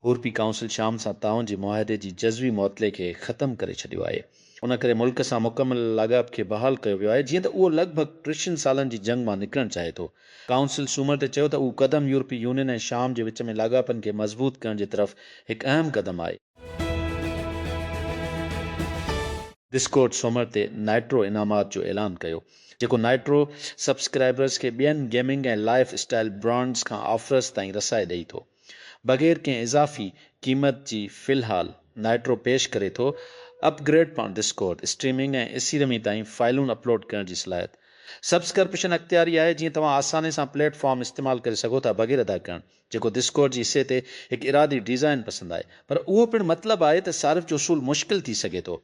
यूरोपी council शाम सां ताउन जे मुआहदे जी जज़वी मुअतले खे ख़तमु करे छॾियो आहे। उन करे मुल्क सां मुकमल लाॻाप खे बहाल कयो वियो आहे, जीअं त उहो लॻभॻि 30 सालनि जी जंग मां निकिरणु चाहे थो। काउंसिल सूमर ते चयो त उहो क़दम यूरोपी यूनियन ऐं शाम जे विच में लाॻापनि खे मज़बूत करण जे तरफ़ हिकु अहम क़दम आहे। डिस्कॉर्ड सूमर ते नाइट्रो इनामात जो ऐलान कयो, जेको नाइट्रो सब्सक्राइबर्स खे ॿियनि गेमिंग ऐं लाइफ स्टाइल ब्रांड्स खां ऑफर्स ताईं रसाए ॾेई थो। बग़ैर कंहिं इज़ाफ़ी क़ीमत जी फ़िलहाल नाइट्रो पेश करे थो अपग्रेड पाण डिस्कॉर्ड स्ट्रीमिंग ऐं इसीरमी ताईं फाइलूं अपलोड करण जी सलाहियत। सब्सक्रिप्शन अख़्तियारी आहे, जीअं तव्हां आसानी सां प्लेटफॉर्म इस्तेमालु करे सघो था बग़ैर अदा करणु, जेको डिस्कॉर्ड जी हिसे ते हिकु इरादी डिज़ाइन पसंदि आहे, पर उहो पिणु मतिलबु आहे त सारिफ़ जो उसूल मुश्किल थी सघे थो।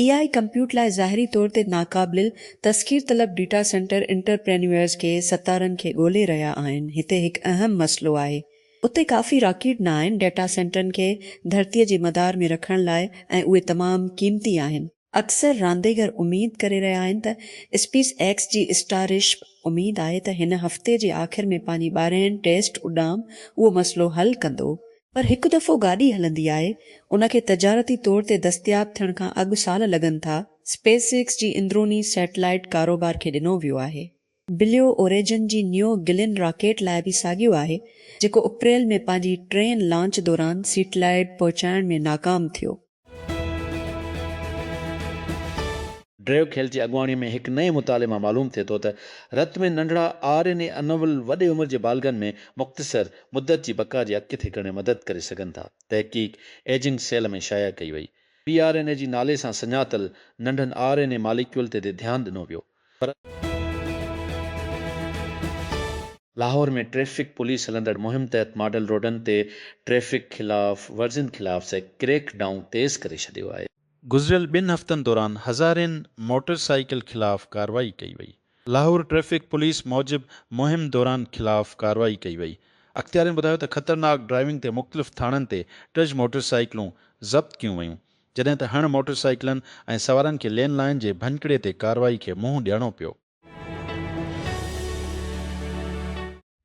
AI कंप्यूट लाइ ज़ाहिरी तौर ते नाक़ाबिल तस्ख़ीर तलब डेटा सेंटर इंटरप्रेन्यूअर्स खे सतारनि खे ॻोल्हे रहिया आहिनि। हिते हिकु अहम मसइलो आहे, उते काफ़ी राकीड न आहिनि डेटा सेंटरनि खे धरतीअ जे मदार में रखण लाइ, ऐं उहे तमामु क़ीमती आहिनि। अक्सर रांदीगर उमेद करे रहिया आहिनि त स्पेस एक्स जी स्टारिश उमेद आहे त हिन हफ़्ते जे आख़िर में पंहिंजी 12 टेस्ट उॾाम उहो मसइलो हल कंदो, पर हिकु दफ़ो गाॾी हलंदी आहे उनखे तजारती तौर ते दस्तियाब थियण खां अॻु साल लॻनि था। स्पेस एक्स जी इंदरूनी सैटेलाइट कारोबार खे ॾिनो वियो आहे। ब्लू ओरिजिन जी न्यू गिलिन रॉकेट लाइ बि साॻियो आहे, जेको अप्रैल में पंहिंजी 3 लॉन्च दौरान सैटेलाइट पहुचाइण में नाकाम थियो। ड्रेव खेल जी अॻुवाणी में हिकु नए मुताले मां मालूम थिए थो त रत में नंढड़ा RNA अनवल वॾे उमिरि जे बालगनि में मुख़्तसर मुद्दत जी बका जी अॻिते थिकण में मदद करे सघनि था। तहक़ीक़ एजिंग सेल में शाया कई वई। pRNA जी नाले सां सञातल नंढनि RNA मालिक्यूल ते ध्यानु ॾिनो वियो। पर लाहौर में ट्रैफिक पुलिस हलंदड़ मुहिम तहत मॉडल रोडनि ते ट्रैफिक खिलाफ़ वर्ज़िन ख़िलाफ़ से क्रैक डाउन तेज़ करे छॾियो आहे। गुज़िरियल 2 हफ़्तनि दौरान हज़ारनि मोटरसाइकिल ख़िलाफ़ कार्रवाई कई वई। लाहौर ट्रैफिक पुलिस मूजिब मुहिम दौरान ख़िलाफ़ कार्रवाई कई वई। अख़्तियारनि ॿुधायो त ख़तरनाक ड्राइविंग ते मुख़्तलिफ़ थाणनि ते 3 मोटरसाइकिलूं ज़ब्त कयूं वयूं, जॾहिं त हण मोटरसाइकिलनि ऐं सवारनि खे लेन लाइन जे भनकिड़े ते कार्रवाई खे मुंहुं ॾियणो पियो।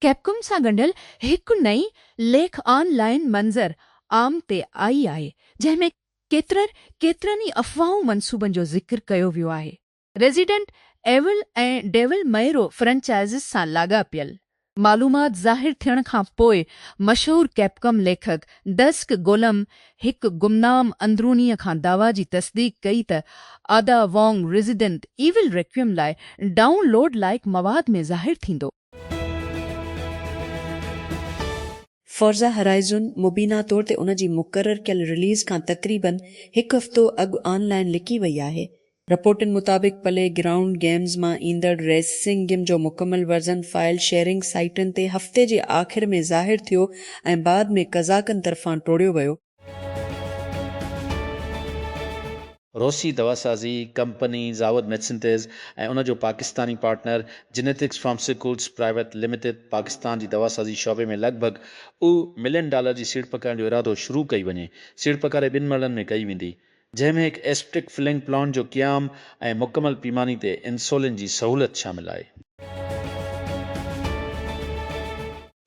कैप्कॉम सां ॻंढियल हिकु नई लेख ऑनलाइन मंज़र आम ते आई आहे, जंहिंमें केतिरनि ई अफ़वाहूं मंसूबनि जो ज़िक्र कयो वियो आहे। रेज़िडेंट एविल ऐं डेविल मैरो फ्रेंचाइज़िस सां लाॻापियल मालूमात ज़ाहिर थियण खां पोइ मशहूर कैप्कॉम लेखक डस्क गोलम हिकु गुमनाम अंदरूनीअ खां दावा जी तस्दीक कई त आदा वोंग रेज़िडेंट एविल रेक्वियम लाइ डाउनलोड लाइक मवाद में ज़ाहिर थींदो। फोर्ज़ा हराइज़न मुबीना तौर ते उन जी मुक़रर कयल रिलीज़ खां तक़रीबन हिकु हफ़्तो अॻु ऑनलाइन लिकी वई आहे। रिपोर्टनि मुताबिक़ प्ले ग्राउंड गेम्स मां ईंदड़ रेसिंग गेम जो मुकमल वर्ज़न फाइल शेयरिंग साइटनि ते हफ़्ते जे आख़िर में ज़ाहिर थियो ऐं बाद में कज़ाकनि तरफ़ां टोड़ियो वियो। रोसी दवासाज़ी कंपनी ज़ावद मेडिसिनटेज़ ऐं उन जो पाकिस्तानी partner genetics pharmaceuticals private limited Pakistan जी दवासाज़ी शोबे में लॻभॻि $1 मिलियन जी सीड़प करण जो इरादो शुरू कई वञे। सीड़प करे 2 मरहलनि में कई वेंदी, जंहिंमें हिकु एस्पेक्ट फिलिंग प्लांट जो क़याम ऐं मुकमल पीमानी ते इंसुलिन जी सहूलियत शामिल आहे।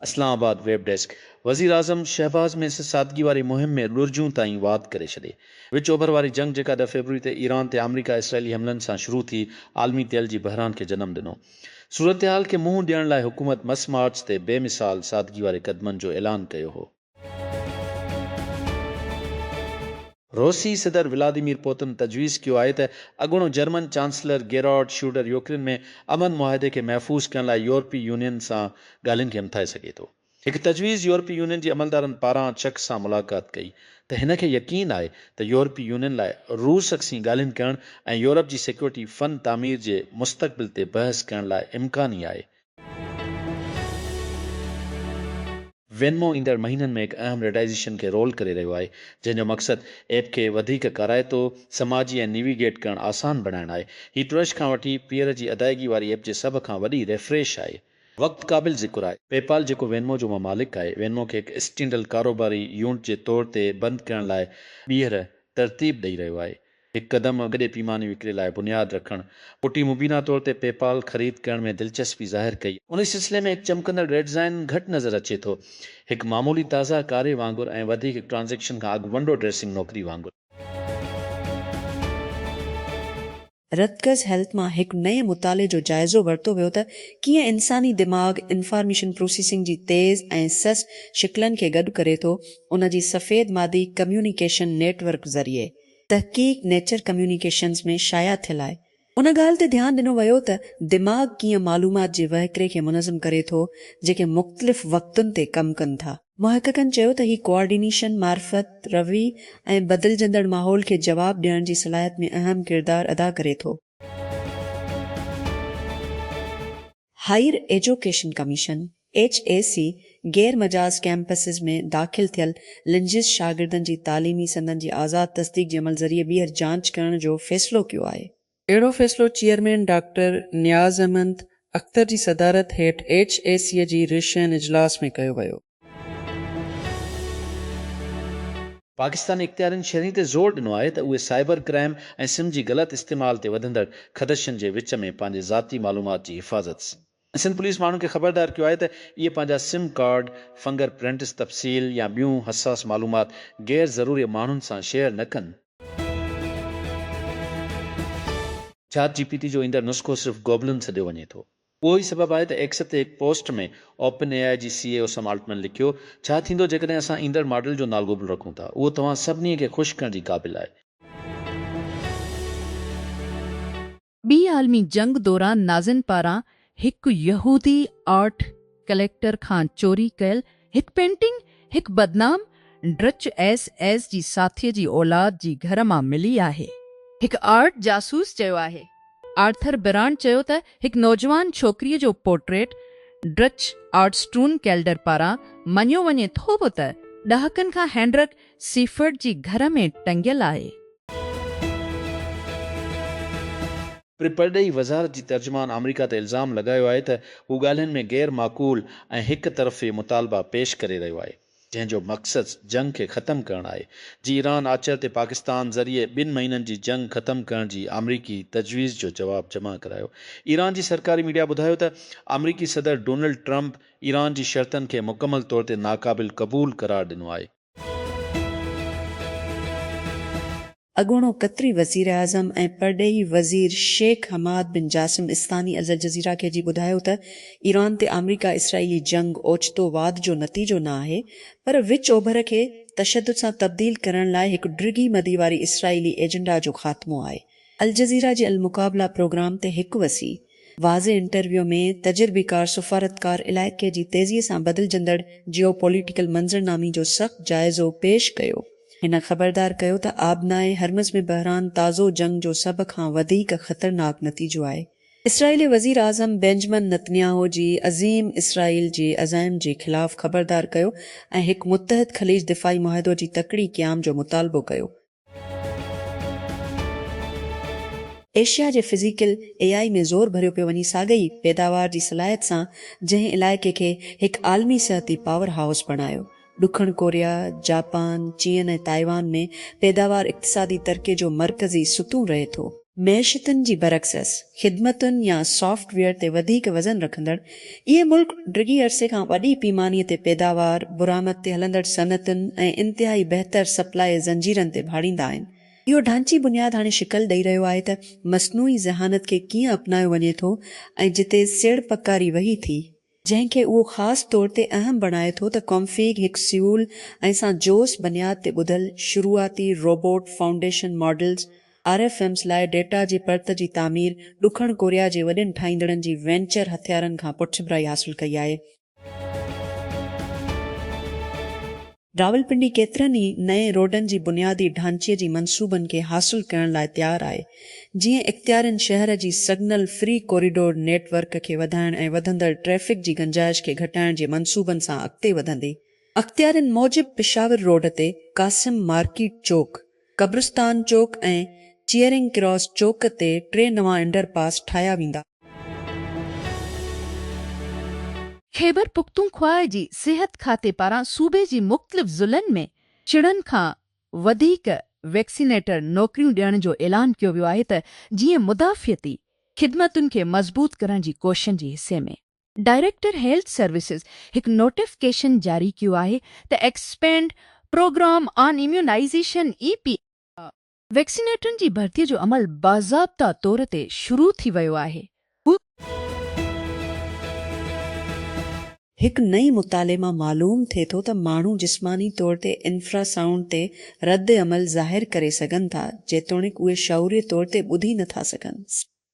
Islamabad web desk. वज़ीर आज़म शहबाज़ में सादगी वारी मुहिम में ॾुरजूं ताईं वाध करे छॾे। विच ओभर वारी जंग जेका 10 फरवरी ते ईरान ते अमरीका इसराइली हमलनि सां शुरू थी आलमी तेल जी बहरान खे जनमु ॾिनो। सूरत हाल खे मुंहुं ॾियण लाइ हुकूमत मस मार्च ते बेमिसाल सादगी वारे क़दमनि जो ऐलान कयो हो। रूसी सदर व्लादिमीर पुतिन तजवीज़ कयो आहे त अॻूणो जर्मन चांसलर गेरार्ड शूडर यूक्रेन में अमन मुआहदे खे महफ़ूज़ करण लाइ यूरोपी यूनियन सां ॻाल्हियुनि खे हिमथाए सघे थो। हिकु तजवीज़ यूरोपी यूनियन जे अमलदारनि पारां शख़्स सां मुलाक़ात कई त हिन खे यकीन आहे त यूरोपी यूनियन लाइ रूस सां ॻाल्हियुनि करण ऐं यूरोप जी सिक्योरिटी फ़न तामीर जे मुस्तक़बिल ते बहस करण लाइ इम्कानी आहे। वेनमो ईंदड़ महीननि में हिकु अहम रेडाइज़ेशन खे रोल करे रहियो आहे, जंहिंजो मक़सदु ऐप खे वधीक काराइतो, समाजी ऐं नेविगेट करणु आसान बणाइणु आहे। हीउ ट्रश खां वठी पीअर जी अदायगी वारी ऐप जे सभ खां वॾी रिफ्रेश आहे। वक़्तु क़ाबिल ज़िक्र आहे, पेपाल जेको वेनमो जो मालिक आहे, वेनमो खे हिकु स्टैंडल कारोबारी यूनिट जे तौर ते बंदि करण लाइ ॿीहर तरतीब ॾेई रहियो आहे। हिकु क़दम अॻिते पैमाने विकिरे लाइ बुनियादु रखणु। पुटी मुबीना तौर ते पेपाल ख़रीद करण में दिलचस्पी ज़ाहिर कई। उन सिलसिले में हिकु चमकंदड़ डिज़ाइन घटि नज़र अचे थो, हिकु मामूली ताज़ा कारे वांगुरु ऐं वधीक ट्रांज़ेक्शन खां अॻु वंडो ड्रेसिंग नौकरी वांगुरु। रतगज़ हेल्थ मां हिकु नए मुताले जो जाइज़ो वरितो वियो त कीअं इंसानी दिमाग़ इंफॉर्मेशन प्रोसेसिंग जी तेज़ ऐं सस शिकलनि खे गॾु करे थो उन जी सफ़ेद मादी कम्युनिकेशन नेटवर्क ज़रिए तहक़ीक़ नेचर कम्युनिकेशन्स में शाया थियल आहे। उन ॻाल्हि ते ध्यानु ॾिनो वियो त दिमाग़ कीअं मालूमात जे वहिकिरे खे मुनज़म करे थो जेके मुख़्तलिफ़ वक़्तुनि ते कमु कनि था। मुहक़क़नि चयो त ही कोऑर्डिनेशन, मार्फत, रवी ऐं बदिलजंदड़ माहौल खे जवाबु ॾियण जी सलाहियत में अहम किरदारु अदा करे थो। हायर एजुकेशन कमीशन HAC गैर मजाज कैंपसिस में दाख़िल थियल लिंजिस शागिर्दनि जी तालीमी सनदनि जी आज़ाद तस्दीक जे अमल ज़रिए ॿीहर जांच करण जो फ़ैसिलो कयो आहे। अहिड़ो फ़ैसिलो चेयरमैन डॉक्टर नियाज़ अहमद अख्तर जी सदारत हेठि HAC जी रिशन इजलास में कयो वियो। पाकिस्तानी इख़्तियारनि शहरी ते ज़ोर ॾिनो आहे त उहे साइबर क्राइम ऐं सिम जी ग़लति इस्तेमाल ते वधंदड़ ख़दशनि जे विच में पंहिंजे ज़ाती मालूमात जी हिफ़ाज़त। सिंध पुलिस माण्हुनि खे ख़बरदार कयो आहे त इहे पंहिंजा सिम कार्ड, फिंगर प्रिंट्स तफ़सील या ॿियूं हसास मालूमात गैर ज़रूरी माण्हुनि सां शेयर न कनि। चैट GPT जो ईंदड़ नुस्ख़ो सिर्फ़ु गोबलिन छॾियो वञे थो। उहो ई सबबु आहे त एक्स ते हिकु पोस्ट में ओपन AI जी CEO सम आल्टमैन लिखियो, छा थींदो जेकॾहिं असां ईंदड़ मॉडल जो नालगोबल रखूं था, उहो तव्हां सभिनी खे ख़ुशि करण जी क़ाबिल आहे। ॿी आलमी जंग दौरान नाज़िन पारां हिकु यहूदी आर्ट कलेक्टर खां चोरी कयल हिकु पेंटिंग हिकु बदनाम ड्रच एस जी साथीअ जी औलाद जी घर मां मिली आहे। हिकु आर्ट जासूस चयो आहे। आर्थर बिरांड चयो त हिकु नौजवान छोकिरीअ जो पोर्ट्रेट ड्रच आर्टस्टून कैल्डर पारां मञियो वञे थो त ॾहाकनि खां हेनरिक सीफर्ड जी घर में टंगियल आहे। परॾेही वज़ारत जी तर्जुमान अमरीका ते इल्ज़ाम लॻायो आहे त हू ॻाल्हियुनि में गैर माक़ूल ऐं हिक तरफ़ी मुतालबा पेश करे रहियो आहे, जंहिंजो मक़सदु जंग खे ख़तमु करणु आहे। जी ईरान आचर ते पाकिस्तान ज़रिए 2 महीननि जी जंग ख़तमु करण जी अमरीकी तजवीज़ जो जवाबु जमा करायो। ईरान जी सरकारी मीडिया ॿुधायो त अमरीकी सदर डोनाल्ड ट्रंप ईरान जी शर्तनि खे मुकमल तौर ते नाक़ाबिल क़बूल करार ॾिनो आहे। अॻूणो क़तरी वज़ीर आज़म ऐं परॾेही वज़ीर शेख हमाद बिन जासिम इस्तानी अल जज़ीरा खे जी ॿुधायो त ईरान ते अमरीका इसराईली जंग ओचितो वाद जो नतीजो न आहे, पर विच ओभर खे तशदुद सां तब्दील करण लाइ हिकु डिघी मदी वारी इसराईली एजेंडा जो ख़ात्मो आहे। अल जज़ीरा जे अल मुक़ाबला प्रोग्राम ते हिकु वसी वाज़े इंटरव्यू में तजुर्बेकार सफ़ारतकार इलाइक़े जी तेज़ीअ सां बदिलजंदड़ जियो पॉलिटिकल मंज़रनामी जो सख़्तु जाइज़ो पेश कयो। हिन ख़बरदार कयो त आबनाए हरमज़ में बहरान ताज़ो जंग जो सभ खां वधीक ख़तरनाक नतीजो आहे। इसराईली वज़ीर आज़म बेंजमिन नेतन्याहू जी अज़ीम इसराईल जे अज़ाइम जे ख़िलाफ़ ख़बरदार कयो ऐं हिकु मुतहद ख़लीज दिफ़ाई मुआहिदो जी तकड़ी क़याम जो मुतालबो कयो। एशिया जे फिज़िकल AI में ज़ोर भरियो पियो वञी साॻई पैदावार जी सलाहियत सां जंहिं इलाइक़े खे हिकु आलमी सतही पावर हाउस बणायो। ॾुखण कोरिया, जापान, चीन ऐं ताइवान में पैदावार इक़्तिसादी तरक़ी जो मरकज़ी सुतून रहे थो। मैशियतुनि जी बरक्सस ख़िदमतुनि या सॉफ्टवेयर ते वधीक वज़न रखंदड़ इहे मुल्क डिघी अरसे खां वॾी पैमानीअ ते पैदावार, बुरामद ते हलंदड़ सनअतुनि ऐं इंतिहाई बहितर सप्लाई ज़ंजीरनि ते भाड़ींदा आहिनि। इहो ढांची बुनियाद हाणे शिकल ॾेई रहियो आहे त मस्नूई ज़हानत खे कीअं अपनायो वञे थो ऐं जिते सेड़ पकारी वही थी, जंहिंखे उहो ख़ासि तौर ते अहम बणाए थो त कॉन्फिग हिकु सियूल ऐं सां जोश बुनियाद ते ॿुधल शुरूआती रोबोट फाउंडेशन मॉडल्स RFMs लाइ डेटा जी परत जी तामीर ॾुखण कोरिया जे वॾनि ठाहींदड़नि जी वेंचर हथियारनि खां पुठिभराई हासिल कई आहे। रावलपिंडी केतिरनि ई नए रोडनि जी बुनियादी ढांचे जी मंसूबनि खे हासिल करण लाइ तयारु आहे, जीअं इख़्तियारनि शहर जी सिग्नल फ्री कॉरिडोर नेटवर्क खे वधाइण ऐं वधंदड़ ट्रैफ़िक जी गंजाइश खे घटाइण जे मंसूबनि सां अॻिते वधंदी। अख़्तियारनि मूजिबि पिशावर रोड ते कासिम मार्केट चौक, कब्रिस्तान चौक ऐं चियरिंग क्रॉस चौक ते 3 नवां अंडरपास ठाहिया वेंदा। ख़ैबर पुख्तूनख्वा जी सिहत खाते पारां सूबे जी मुख़्तलिफ़ ज़िलनि में चिड़नि खां वधीक वैक्सीनेटर नौकरियूं ॾियण जो ऐलान कयो वियो आहे त जीअं मुदाफ़ियती ख़िदमतुनि खे मज़बूत करण जी कोशिशुनि जे हिसे में डायरेक्टर हेल्थ सर्विसिस हिकु नोटिफिकेशन जारी कयो आहे त expand programme on immunisation EP वैक्सीनेटरनि जी भर्तीअ जो अमल बाज़ाब्ता तौर ते शुरू थी वियो आहे। हिकु नई मुताले मां मालूम थिए थो त माण्हू जिस्मानी तौर ते इंफ्रासाउंड ते रद्द अमल ज़ाहिर करे सघनि था जेतोणीकि उहे शऊरी तौर ते ॿुधी नथा सघनि।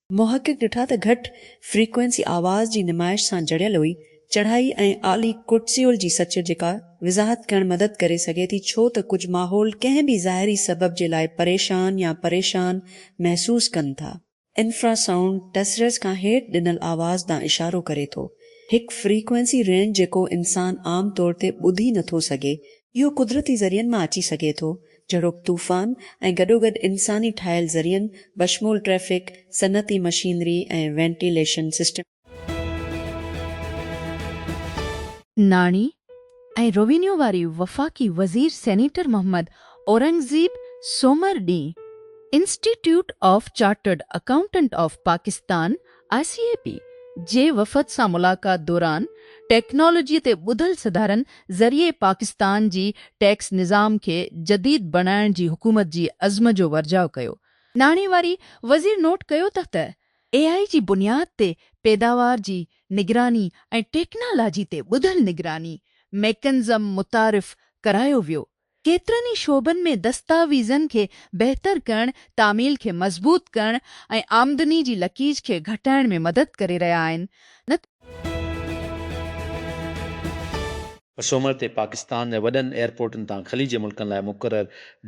मुहक़िक़ ॾिठा त घटि फ्रीक्वेंसी आवाज़ जी नुमाइश सां जड़ियल हुई चढ़ाई ऐं आली कुर्सियोल जी सच जेका वज़ाहत करणु मदद करे सघे थी छो त कुझु माहौल कंहिं बि ज़ाहिरी सबब जे लाइ परेशान महसूस कनि था। इंफ्रासाउंड टसरस खां हेठि ॾिनल आवाज़ ॾांहुं इशारो करे थो। हिकु फ्रीक्वेंसी रेंज जेको इंसान आम तौर ते ॿुधी नथो सघे इहो कुदरती ज़रियनि मां अची सघे थो जहिड़ोकि तूफ़ान ऐं गॾोगॾु इंसानी ठाहियल ज़रियनि बशमूल ट्रैफ़िक सनती मशीनरी ऐं वेंटिलेशन सिस्टम। नाणी ऐं रोविन्यू वारी वफ़ाक़ी वज़ीर सेनेटर मोहम्मद औरंगज़ेब सोमर ॾींहुं institute of chartered accountant of Pakistan ICAP जे वफ़द सां मुलाक़ात दौरान टेक्नोलॉजी ते ॿुधल सधारन ज़रिए पाकिस्तान जी टैक्स निज़ाम खे जदीद बणाइण जी हुकूमत जी अज़्म जो वर्जाउ कयो। नाणे वारी वज़ीर नोट कयो त AI जी बुनियाद ते पैदावार जी निगरानी ऐं टेक्नोलॉजी ते ॿुधल निगरानी मैकेनिज़म मुतारिफ़ करायो वियो। केतिरनि ई शोबनि में दस्तावेज़नि खे बहितर करण तामील खे मज़बूत करण ऐं आमदनी जी लकीज खे घटाइण में मदद करे रहिया आहिनि। सोमर ते पाकिस्तान ऐं वॾनि एयरपोर्टनि तां ख़लीज मुल्कनि लाइ मुक़ररु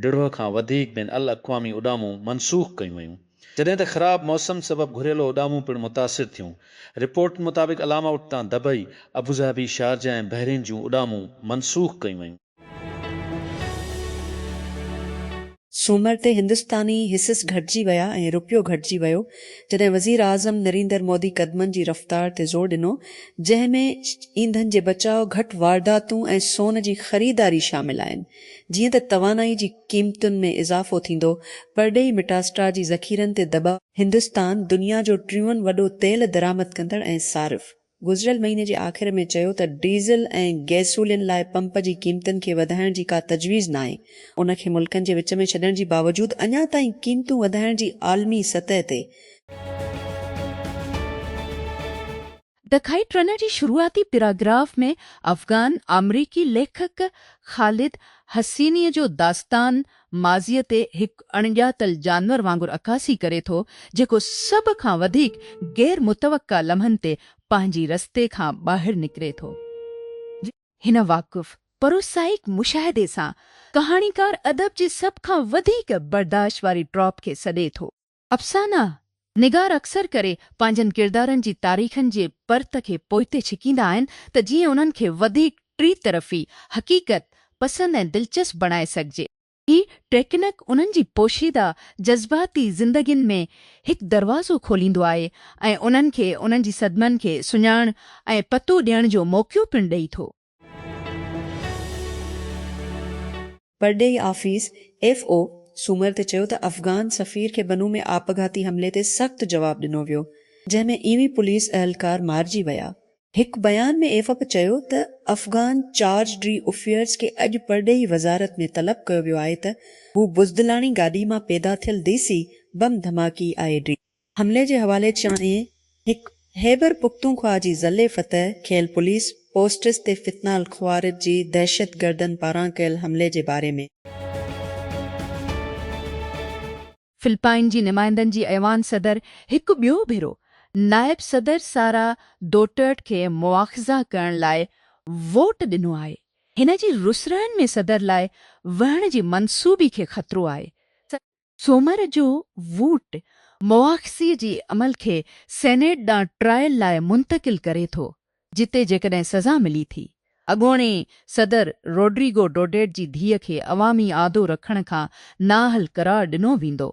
1.5 खां वधीक ॿियनि अल अक़वामी उॾामूं मनसूख़ कयूं वयूं जॾहिं त ख़राब मौसम सबबि घुरियल उॾामूं पिणु मुतासिर थियूं। रिपोर्ट मुताबिक़ अलामाउट तां दुबई अबूज़ाबी शारजा ऐं बहरीन जूं उॾामूं मनसूख़ कयूं वयूं। सूमर ते हिंदुस्तानी हिसिस घटिजी विया ऐं रुपयो घटिजी वियो जॾहिं वज़ीर आज़म नरेंद्र मोदी क़दमनि जी रफ़्तार ते ज़ोर ॾिनो जंहिं में ईंधन जे बचाव घटि वारदातूं ऐं सोन जी ख़रीदारी शामिल आहिनि। जीअं त तवानाई जी क़ीमतुनि में इज़ाफ़ो थींदो परडेई मिटास्टा जी ज़ख़ीरनि ते दॿाउ हिंदुस्तान दुनिया जो टियों वॾो तेल दरामद कंदड़ ऐं सारिफ़ गुज़िरियल महीने जे आख़िर में चयो त डीज़ल ऐं गैसोलिन लाइ पंप जी क़ीमतुनि खे वधाइण जी का तजवीज़ न आहे। उन खे मुल्कनि जे विच में छॾण जी बावजूदि अञा ताईं क़ीमतूं वधाइण जी आलमी सतह ते दखाई ट्रनर जी शुरूआती पैराग्राफ में अफ़गान अमरीकी लेखक ख़ालिद हसीनीअ जो दास्तान माज़ीअ ते हिकु अणॼातल जानवर वांगुरु अकासी करे थो जेको सभ खां वधीक गैर मुतवक़ा लम्हनि ते पंहिंजी रस्ते खां ॿाहिरि निकिरे थो। हिन वाक़ुफ़ परोसाइक मुशाहिदे सां कहाणीकार अदब जी सभ खां वधीक बर्दाश्त वारी ट्रॉप खे सॾे थो। अफ़साना निगार अक्सर करे पंहिंजनि किरदारनि जी तारीख़नि जे परत खे पोइते छिकींदा आहिनि त जीअं उन्हनि खे वधीक टी तरफ़ी हक़ीक़त पसंदि ऐं दिलचस्प बणाए सघिजे। ही टेक्निक उन्हनि जी पोशीदा जज़्बाती ज़िंदगियुनि में हिकु दरवाज़ो खोलींदो आहे ऐं उन्हनि खे उन्हनि जी सदमनि खे सुञाण ऐं पतो ॾियण जो मौक़ो पिणु ॾेई थो। परडेई ऑफिस FO सूमर ते चयो त अफ़गान सफ़ीर खे बनू में आपघाती हमले ते सख़्तु जवाबु ॾिनो वियो जंहिं में ईवी पुलिस अहलकार मारिजी विया। हिकु बयान में AFP चयो त अफ़गान चार्ज डी अफेयर्स खे अॼु परडेई वज़ारत में तलब कयो वियो आहे त हू बुज़दिलाणी गाॾी मां पैदा थियल देसी बम धमाकी IED हमले जे हवाले चाहे हिकु हैबर पुख्तूनख्वा जी ज़ले फतह खेल पुलिस पोस्टस ते फितनाल ख़वारिज जी दहशत गर्दन पारां कयल हमले जे बारे में। फिलिपाइन जी नुमाइंदनि जी ऐवान सदर हिकु ॿियो भेरो नायब सदर सारा डोटर्ट खे मुआख़ज़ा करण लाइ वोट ॾिनो आहे। हिन जी रुसरनि में सदर लाइ वहण जी मनसूबी खे ख़तरो आहे। सोमर जो वोट मुआख़ज़े जी अमल खे सेनेट ॾांहुं ट्रायल लाइ मुंतक़िल करे थो जिते जेकॾहिं सज़ा मिली थी अॻोणे सदर रोड्रिगो डोटेर्ट जी धीअ खे अवामी आदो रखण खां नाअहल करार ॾिनो वेंदो।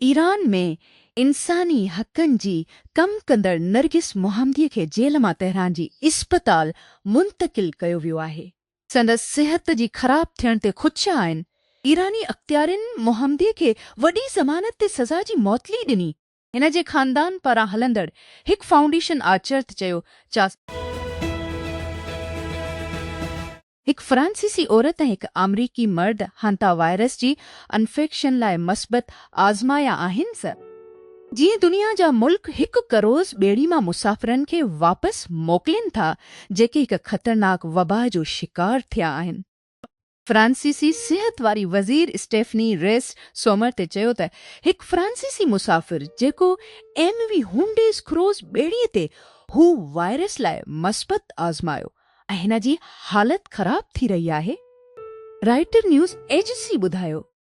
ईरान में इंसानी हक़नि जी कम कंदड़ नरगिस मोहम्मदीअ खे जेल मां तेहरान जी इस्पताल मुंतक़िल कयो वियो आहे। संदसि सिहत जी ख़राब थियण ते ख़ुदशा आहिनि। ईरानी अख़्तियारनि मोहम्मदी खे वॾी ज़मानत ते सज़ा जी मौतली ॾिनी। हिन जे ख़ानदान पारां हलंदड़ हिकु फाउंडेशन आचर्त चयो हिकु फ्रांसीसी औरत ऐं हिकु अमरीकी मर्द हांता वायरस जी इंफेक्शन लाइ मस्बत आज़माया आहिनि स। जीअं दुनिया जा मुल्क 1 करोड़ ॿेड़ी मां मुसाफ़िरनि खे वापसि मोकिलीनि था जेके हिकु ख़तरनाक वबा जो शिकार थिया आहिनि। फ्रांसीसी सिहत वारी वज़ीर स्टेफनी रेस सोमर ते चयो त हिकु फ्रांसीसी मुसाफ़िर जेको MV हुंडेस क्रूज़ ॿेड़ीअ ते हू वायरस लाइ मस्बत आज़मायो ऐं हिन जी हालत ख़राब थी रही आहे। राइटर न्यूज़ एजेंसी ॿुधायो